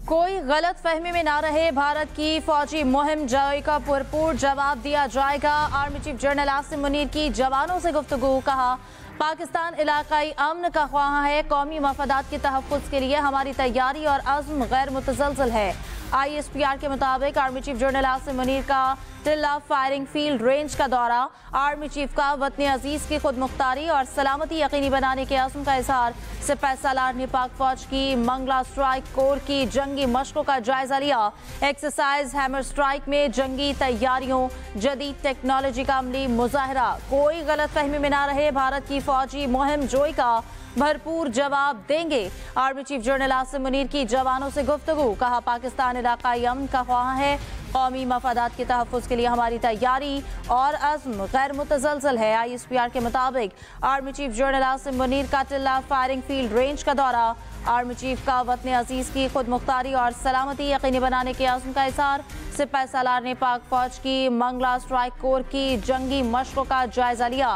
कोई गलत फहमी में ना रहे, भारत की फौजी मुहिम जय का भरपूर जवाब दिया जाएगा। Army chief general Asim Munir की जवानों से गुफ्तगू। कहा, पाकिस्तान इलाकाई अमन का ख्वाह है, कौमी मफादात के तहफ़्फ़ुज़ के लिए हमारी तैयारी और अज़्म गैर मुतज़लज़ल है। ISPR के मुताबिक army chief general Asim Munir का टिल्ला फायरिंग फील्ड रेंज का दौरा, आर्मी चीफ का वतन अजीज़ की खुद मुख्तारी और सलामती यकीनी बनाने के अज़्म का इज़हार। सिपाही सालार ने पाक फौज की मंगला स्ट्राइक कोर की जंगी मशकों का जायजा लिया। एक्सरसाइज हैमर स्ट्राइक में जंगी तैयारियों, जदीद टेक्नोलॉजी का अमली मुजाहरा। कोई गलत फहमी में ना रहे, भारत की फौजी मुहिम जोई का भरपूर जवाब देंगे। Army chief general Asim Munir की जवानों से गुफ्तगू। कहा, पाकिस्तान इलाकाई अमन का ख्वाह है, कौमी मफादात के तहफ़्फ़ुज़ के लिए हमारी तैयारी और अज़्म गैर मुतज़लज़ल है। ISPR के मुताबिक army chief general Asim Munir का टिल्ला फायरिंग फील्ड रेंज का दौरा, आर्मी चीफ का वतन अजीज़ की खुद मुख्तारी और सलामती यकीनी बनाने के अज़्म का इज़हार। सिपाही सालार ने पाक फौज की मंगला स्ट्राइक कोर की जंगी मशकों का जायजा लिया।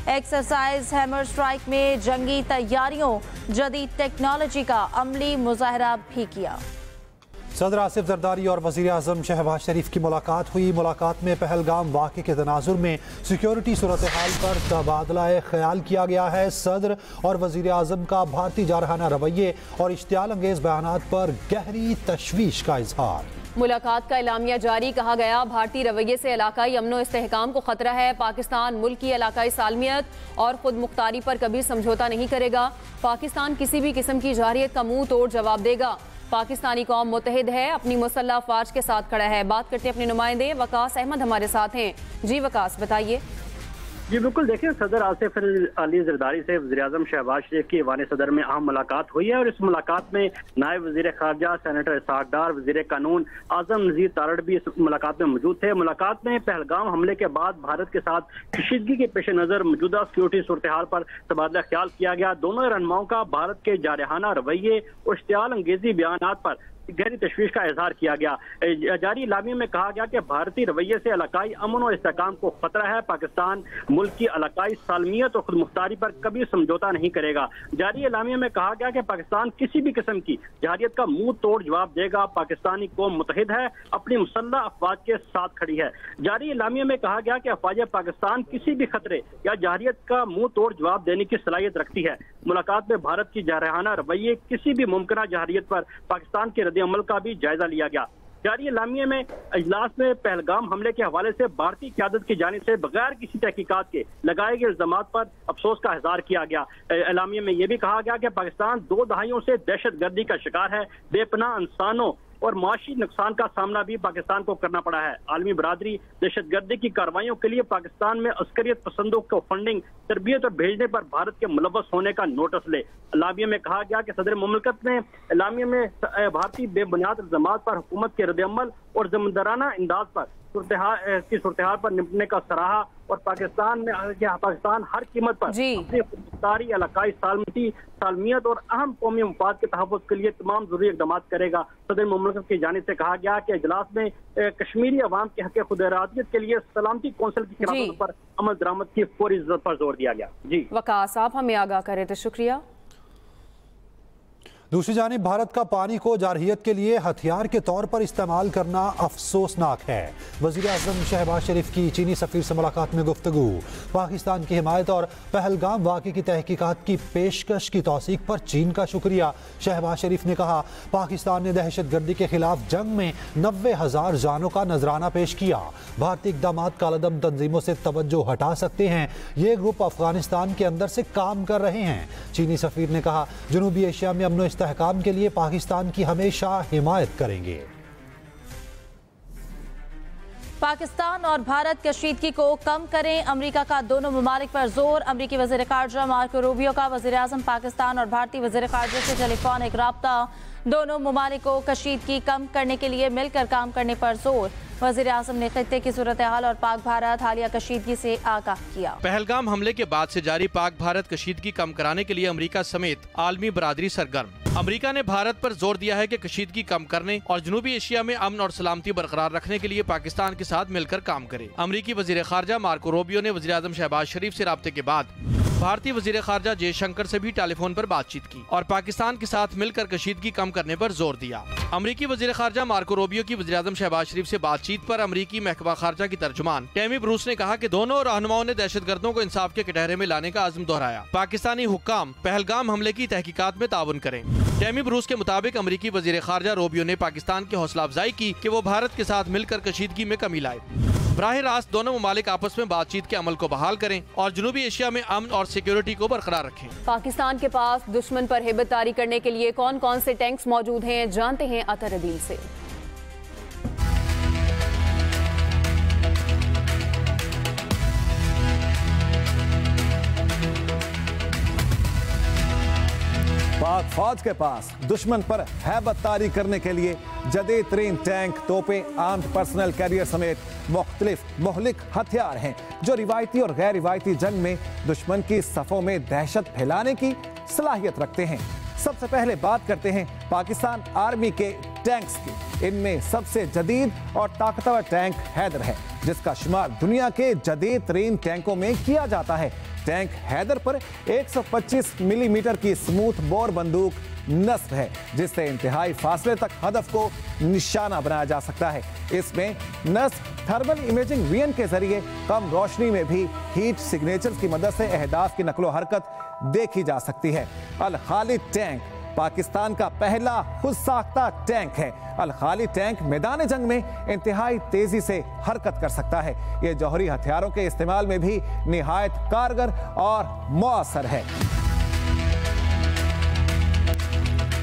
एक्सरसाइज हैमर स्ट्राइक में जंगी तैयारियों, जदीद टेक्नोलॉजी का अमली मुजाहरा भी किया। सदर आसिफ जरदारी और वज़ीर आज़म शहबाज शरीफ की मुलाकात हुई। मुलाकात में पहलगाम वाक़े के तनाजुर में सिक्योरिटी सूरत हाल पर तबादला ख्याल किया गया है। सदर और वज़ीर आज़म का भारतीय जारहाना रवैये और इश्तियाल अंगेज़ बयानात पर गहरी तशवीश का इजहार। मुलाकात का एलामिया जारी। कहा गया, भारतीय रवैये से इलाकाई अमन व इस्तेहकाम को खतरा है। पाकिस्तान मुल्क की इलाकाई सालमियत और खुद मुख्तारी पर कभी समझौता नहीं करेगा। पाकिस्तान किसी भी किस्म की जारहियत का मुंह तोड़ जवाब देगा। पाकिस्तानी कौम मुत्तहिद है, अपनी मुसल्लह अफवाज के साथ खड़ा है। बात करते हैं अपने नुमाइंदे वकास अहमद हमारे साथ हैं। जी वकास, बताइए। जी बिल्कुल, देखिए, सदर आसिफ अली जरदारी से वज़ीर आज़म शहबाज शरीफ की ईवान सदर में अहम मुलाकात हुई है और इस मुलाकात में नायब वज़ीर ख़ारजा सेनेटर इसहाक़ डार, वज़ीर कानून आज़म नज़ीर तारड़ भी इस मुलाकात में मौजूद थे। मुलाकात में पहलगाम हमले के बाद भारत के साथ कशीदगी के पेश नज़र मौजूदा सिक्योरिटी सूरत हाल पर तबादला ख्याल किया गया। दोनों रहनुमाओं का भारत के जारहाना रवैये और इश्तियाल अंगेज़ी बयानात पर गहरी तशवीश का इजहार किया गया। जारी इलामिया में कहा गया कि भारतीय रवैये से इलाकाई अमन और इस्तेहकाम को खतरा है। पाकिस्तान मुल्क की इलाकाई सालमियत और खुद मुख्तारी पर कभी समझौता नहीं करेगा। जारी इलामिया में कहा गया कि पाकिस्तान किसी भी किस्म की जारहियत का मुंह तोड़ जवाब देगा। पाकिस्तानी कौम मुत्तहिद है, अपनी मुसल्लह अफवाज के साथ खड़ी है। जारी इलामिया में कहा गया कि अफवाज पाकिस्तान किसी भी खतरे या जारहियत का मुंह तोड़ जवाब देने की सलाहियत रखती है। मुलाकात में भारत की जारहाना रवैये, किसी भी मुमकिन जारहियत पर पाकिस्तान के अमल का भी जायजा लिया गया। जारी इलामिया में इजलास में पहलगाम हमले के हवाले से भारतीय क़यादत की जानिब से बगैर किसी तहकीकात के लगाए गए इल्जामात पर अफसोस का इज़हार किया गया। इलामिया में यह भी कहा गया कि पाकिस्तान 2 दहाइयों से दहशत गर्दी का शिकार है। बेपनाह इंसानों और माशी नुकसान का सामना भी पाकिस्तान को करना पड़ा है। आलमी बरादरी दहशत गर्दी की कार्रवाइयों के लिए पाकिस्तान में अस्करियत पसंदों को फंडिंग, तरबियत और भेजने पर भारत के मुलव्वस होने का नोटिस ले। इलामिया में कहा गया कि सदर मुमलिकत ने इलामिया में भारतीय बेबुनियाद इल्जामात पर हुकूमत के रद्द-ए-अमल और ज़िम्मेदाराना अंदाज पर सूरत हाल पर निपटने का सराहा और पाकिस्तान हर कीमत पर अपनी खुदमुख्तारी, इलाकाई सालमियत और अहम कौमी मफाद के तहफ़्फ़ुज़ के लिए तमाम ज़रूरी इक़दाम करेगा। सदर मुमलिकत की जानिब से कहा गया कि इजलास में कश्मीरी अवाम के हक़ खुद इरादियत के लिए सलामती कौंसिल की क़यादत पर अमल दरामद की फौरी ज़रूरत पर जोर दिया गया। जी वकास, आप हमें आगाह करें तो शुक्रिया। दूसरी जानिब भारत का पानी को जारहियत के लिए हथियार के तौर पर इस्तेमाल करना अफसोसनाक है। वज़ीर आज़म शहबाज शरीफ की चीनी सफ़ीर से मुलाकात में गुफ्तगू। पाकिस्तान की हिमायत और पहलगाम वाक़े की तहकीकात की पेशकश की तौसीक पर चीन का शुक्रिया। शहबाज शरीफ ने कहा, पाकिस्तान ने दहशत गर्दी के खिलाफ जंग में 90,000 जानों का नजराना पेश किया। भारतीय इक़दाम कालादम तंजीमों से तवज्जो हटा सकते हैं। ये ग्रुप अफगानिस्तान के अंदर से काम कर रहे हैं। चीनी सफ़ीर ने कहा, जनूबी एशिया में अमन इस्तेहकाम के लिए पाकिस्तान की हमेशा हिमायत करेंगे। पाकिस्तान और भारत कशीदगी को कम करें, अमेरिका का दोनों ममालिक पर जोर। अमेरिकी वज़ीर ख़ारजा मार्को रूबियो का वज़ीर आज़म पाकिस्तान और भारतीय वज़ीर ख़ारजा से टेलीफोनिक राब्ता। दोनों ममालिक को कशीदगी कम करने के लिए मिलकर काम करने पर जोर। वज़ीर आज़म ने खित्ते की सूरत हाल और पाक भारत हालिया कशीदगी से आगाह किया। पहलगाम हमले के बाद से जारी पाक भारत कशीदगी कम कराने के लिए अमेरिका समेत आलमी बरादरी सरगर्म। अमेरिका ने भारत पर जोर दिया है कि कशीदगी कम करने और जनूबी एशिया में अमन और सलामती बरकरार रखने के लिए पाकिस्तान के साथ मिलकर काम करे। अमेरिकी वज़ीर ख़ारजा मार्को रूबियो ने वज़ीर आज़म शहबाज शरीफ से राब्ते के बाद भारतीय वज़ीर ख़ारजा जयशंकर से भी टेलीफोन पर बातचीत की और पाकिस्तान के साथ मिलकर कशीदगी कम करने पर जोर दिया। अमरीकी वजीर खारजा मार्को रूबियो की वज़ीर आज़म शहबाज शरीफ से बातचीत पर अमरीकी महकमा खारजा की तर्जुमान टेमी ब्रूस ने कहा कि दोनों रहनुमाओं ने दहशतगर्दों को इंसाफ के कटहरे में लाने का अज़्म दोहराया। पाकिस्तानी हुक्काम पहलगाम हमले की तहकीकात में ताउन करें। टेमी ब्रूस के मुताबिक अमरीकी वजीर खारजा रूबियो ने पाकिस्तान की हौसला अफजाई की कि वो भारत के साथ मिलकर कशीदगी में कमी लाए। बराह रास्त दोनों ममालिक आपस में बातचीत के अमल को बहाल करें और जनूबी एशिया में अमन और सिक्योरिटी को बरकरार रखें। पाकिस्तान के पास दुश्मन पर हेबत तारी करने के लिए कौन कौन से टैंक्स मौजूद हैं, जानते हैं अतर अदील से। पाक फौज के पास दुश्मन पर हैबत तारी करने के लिए जदीद तरीन टैंक, तोपें, आर्म्ड पर्सनल कैरियर समेत मुख्तलिफ मुहलिक हथियार हैं जो रिवायती और गैर रिवायती जंग में दुश्मन की सफ़ों में दहशत फैलाने की सलाहियत रखते हैं। सबसे पहले बात करते हैं पाकिस्तान आर्मी के टैंक्स की। इनमें सबसे जदीद और ताकतवर टैंक हैदर है, जिसका शुमार दुनिया के जदीद तरीन टैंकों में किया जाता है। टैंक हैदर पर 125 मिलीमीटर की स्मूथ बोर बंदूक नस्ब है, जिससे इंतहाई फासले तक हदफ को निशाना बनाया जा सकता है। इसमें नस्ब थर्मल इमेजिंग विजन के जरिए कम रोशनी में भी हीट सिग्नेचर्स की मदद से अहदाफ की नकलो हरकत देखी जा सकती है। अल खालिद टैंक पाकिस्तान का पहला खुद साख्ता टैंक है। अल खालिद टैंक मैदान जंग में इंतहाई तेजी से हरकत कर सकता है। ये जौहरी हथियारों के इस्तेमाल में भी निहायत कारगर और मौसर है।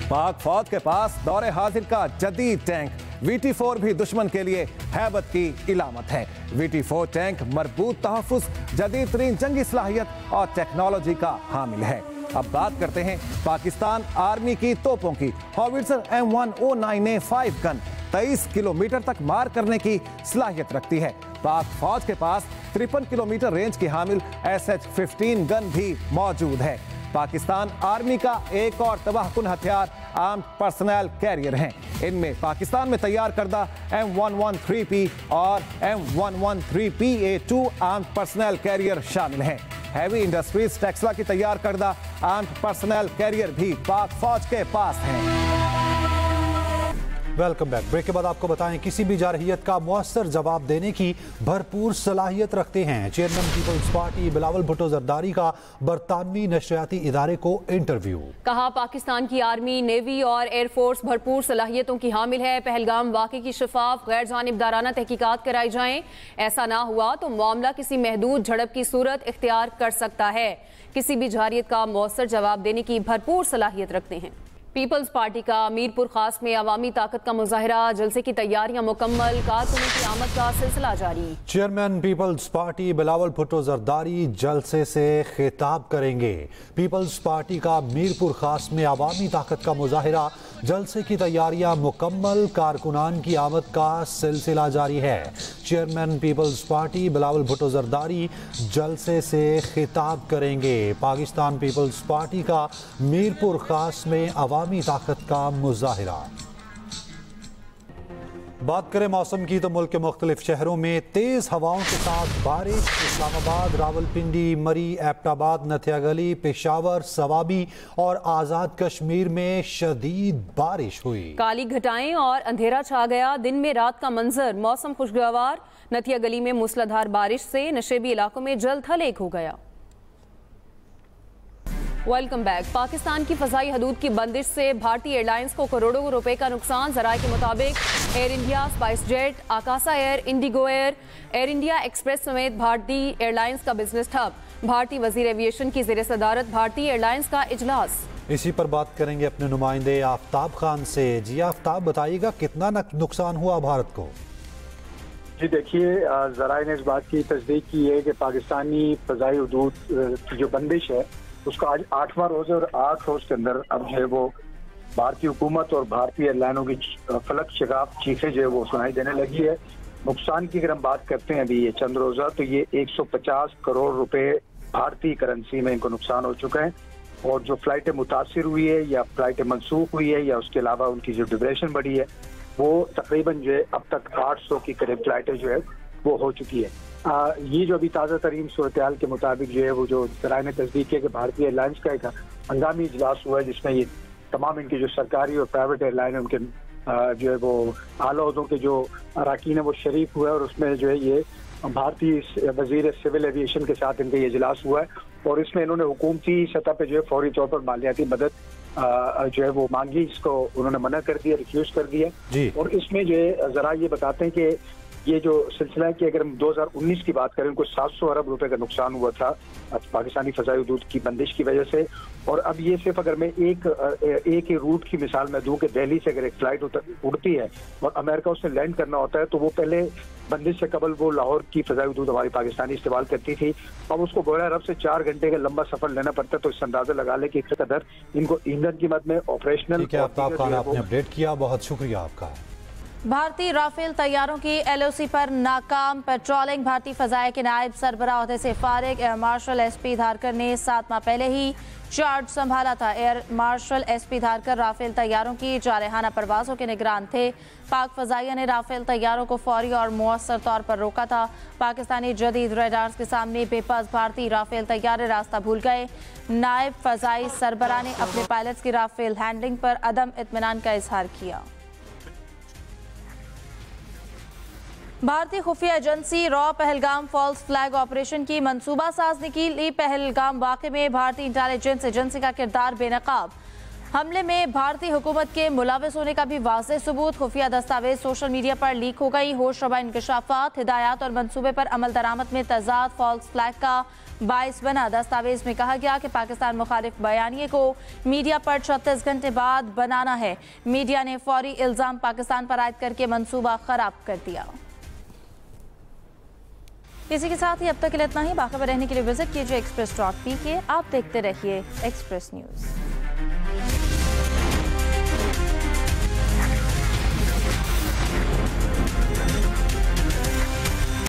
पाक फौज के पास दौरे हाजिर का जदीद टैंक VT4 भी दुश्मन के लिए हैबत की इलामत है। VT4 टैंक मरबूत तहफ़्फ़ुज़, जदीद तरीन जंगी सलाहियत और टेक्नोलॉजी का हामिल है। अब बात करते हैं पाकिस्तान आर्मी की तोपों की। हॉविट्ज़र M109A5 गन 23 किलोमीटर तक मार करने की सलाहियत रखती है। पाक फौज के पास 53 किलोमीटर रेंज की हामिल SH-15 गन भी मौजूद है। पाकिस्तान आर्मी का एक और तबाहकुन हथियार आर्म्ड पर्सनल कैरियर हैं। इनमें पाकिस्तान में तैयार करदा M113P और M113PA2 आर्म्ड पर्सनल कैरियर शामिल हैं। हैवी इंडस्ट्रीज टेक्सला की तैयार करदा आर्म्ड पर्सनल कैरियर भी पाक फौज के पास हैं। Welcome back. ब्रेक के बाद आपको बताएं, किसी भी जारहियत का मुअस्सर जवाब देने की भरपूर सलाहियत रखते हैं। Chairman Peoples Party Bilawal Bhutto Zardari का बरतानवी नशरियाती इदारे को इंटरव्यू। कहा पाकिस्तान की आर्मी, नेवी और एयरफोर्स भरपूर सलाहियतों की हामिल है। पहलगाम वाक़े की शफाफ गैर जानिबदाराना तहकीकात कराई जाएं। ऐसा ना हुआ तो मामला किसी महदूद झड़प की सूरत इख्तियार कर सकता है। किसी भी जारहियत का मुअस्सर जवाब देने की भरपूर सलाहियत रखते हैं। पीपल्स पार्टी का मीरपुर खास में अवामी ताकत का मुजाहरा, जलसे की तैयारियां मुकम्मल, कारकुनों की आमद का सिलसिला जारी। Chairman Peoples Party Bilawal Bhutto Zardari जलसे से खिताब करेंगे। पीपल्स पार्टी का मीरपुर खास में अवामी ताकत का मुजाहरा, जलसे की तैयारियां मुकम्मल, कारकुनान की आमद का सिलसिला जारी है। Chairman Peoples Party Bilawal Bhutto Zardari जलसे से खिताब करेंगे। पाकिस्तान पीपल्स पार्टी का मीरपुर खास में अवामी ताकत का मुजाहिरा। बात करें मौसम की तो मुल्क के मुख्तलिफ शहरों में तेज़ हवाओं के साथ बारिश। इस्लामाबाद, रावलपिंडी, मरी, एबटाबाद, नथिया गली, पेशावर, सवाबी और आज़ाद कश्मीर में शदीद बारिश हुई। काली घटाएं और अंधेरा छा गया। दिन में रात का मंजर, मौसम खुशगवार। नथिया गली में मूसलाधार बारिश से नशेबी इलाकों में जल थल एक हो गया। Welcome back. पाकिस्तान की फजाई हदूद की बंदिश से भारतीय एयरलाइंस को करोड़ों रुपए का नुकसान। जराये के मुताबिक Air India, SpiceJet, Akasa Air, IndiGo Air, Air India Express समेत भारतीय एयरलाइंस का बिजनेस ठप। भारतीय वजीर एविएशन की ज़ेर सदारत भारतीय एयरलाइंस का इजलास। इसी पर बात करेंगे अपने नुमाइंदे आफ्ताब खान से। जी आफ्ताब, बताइएगा कितना नुकसान हुआ भारत को? जी देखिए, ज़राए ने इस बात की तस्दीक की है कि पाकिस्तानी फजाई हदूद की जो बंदिश है उसका आज 8वां रोज है और 8 रोज के अंदर अब जो है वो भारतीय हुकूमत और भारतीय एयरलाइनों की फलक शिगाफ चीखें जो है वो सुनाई देने लगी है। नुकसान की अगर हम बात करते हैं अभी ये चंद रोजा, तो ये 150 करोड़ रुपए भारतीय करेंसी में इनको नुकसान हो चुका है। और जो फ्लाइटें मुतासिर हुई है या फ्लाइटें मनसूख हुई है या उसके अलावा उनकी जो ड्यूरेशन बढ़ी है वो तकरीबन जो है अब तक 800 की करीब फ्लाइटें जो है वो हो चुकी है। ये जो अभी ताज़ा तरीन सूरत-ए-हाल के मुताबिक जो है वो जो ज़राए ने तस्दीक किया कि भारतीय एयरलाइंस का एक हंगामी इजलास हुआ है जिसमें ये तमाम इनके जो सरकारी और प्राइवेट एयरलाइन है उनके जो है वो आला ओहदों के जो अरकान है वो शरीक हुआ है, और उसमें जो है ये भारतीय वजीर सिविल एविएशन के साथ इनका ये इजलास हुआ है, और इसमें इन्होंने हुकूमती सतह पे जो है फौरी तौर पर मालियाती मदद जो है वो मांगी, इसको उन्होंने मना कर दिया, रिफ्यूज कर दिया। और इसमें जो है जरा ये बताते हैं कि ये जो सिलसिला है कि अगर हम 2019 की बात करें, उनको 700 अरब रुपए का नुकसान हुआ था पाकिस्तानी फजाई हुदूद की बंदिश की वजह से। और अब ये सिर्फ अगर मैं एक ही रूट की मिसाल मैं दूं कि दिल्ली से अगर एक फ्लाइट उड़ती है और अमेरिका उससे लैंड करना होता है, तो वो पहले बंदिश से कबल वो लाहौर की फजाई हुदूद हमारी पाकिस्तानी इस्तेमाल करती थी, अब उसको बड़ा अरब से 4 घंटे का लंबा सफर लेना पड़ता है। तो इस अंदाजा लगा ले कि इस कदर इनको ईंधन की मद में ऑपरेशनल। आपने अपडेट किया, बहुत शुक्रिया आपका। भारतीय राफेल तैयारों की एलओसी पर नाकाम पेट्रोलिंग। भारतीय फजाए के नायब सरबराह ओहदे से फारिग एयर मार्शल एसपी धारकर ने 7 माह पहले ही चार्ज संभाला था। Air Marshal SP Dharkar Rafale तैयारों की जारहाना परवाजों के निगरान थे। पाक फजाइया ने राफेल तैयारों को फौरी और मुअस्सर तौर पर रोका था। पाकिस्तानी जदीद रेडार्स के सामने बेबस भारतीय राफेल तैयारे रास्ता भूल गए। नायब फजाई सरबराह ने अपने पायलट्स की राफेल हैंडलिंग पर अदम इत्मीनान का इजहार किया। भारतीय खुफिया एजेंसी रॉ पहलगाम फॉल्स फ्लैग ऑपरेशन की मंसूबा साजनी की ली। पहलगाम वाक़े में भारतीय इंटेलिजेंस एजेंसी का किरदार बेनकाब। हमले में भारतीय हुकूमत के मुलविस होने का भी वाज़ेह सबूत। खुफिया दस्तावेज सोशल मीडिया पर लीक हो गई। होशरबा इंकशाफात, हिदायत और मंसूबे पर अमल दरामद में तजाद फॉल्स फ्लैग का बाइस बना। दस्तावेज में कहा गया कि पाकिस्तान मुखालिफ बयानिए को मीडिया पर 36 घंटे बाद बनाना है। मीडिया ने फौरी इल्ज़ाम पाकिस्तान पर आयद करके मंसूबा खराब कर दिया। इसी के साथ ही अब तक के लिए इतना ही। बाखबर रहने के लिए विजिट कीजिए express.pk। आप देखते रहिए एक्सप्रेस न्यूज़।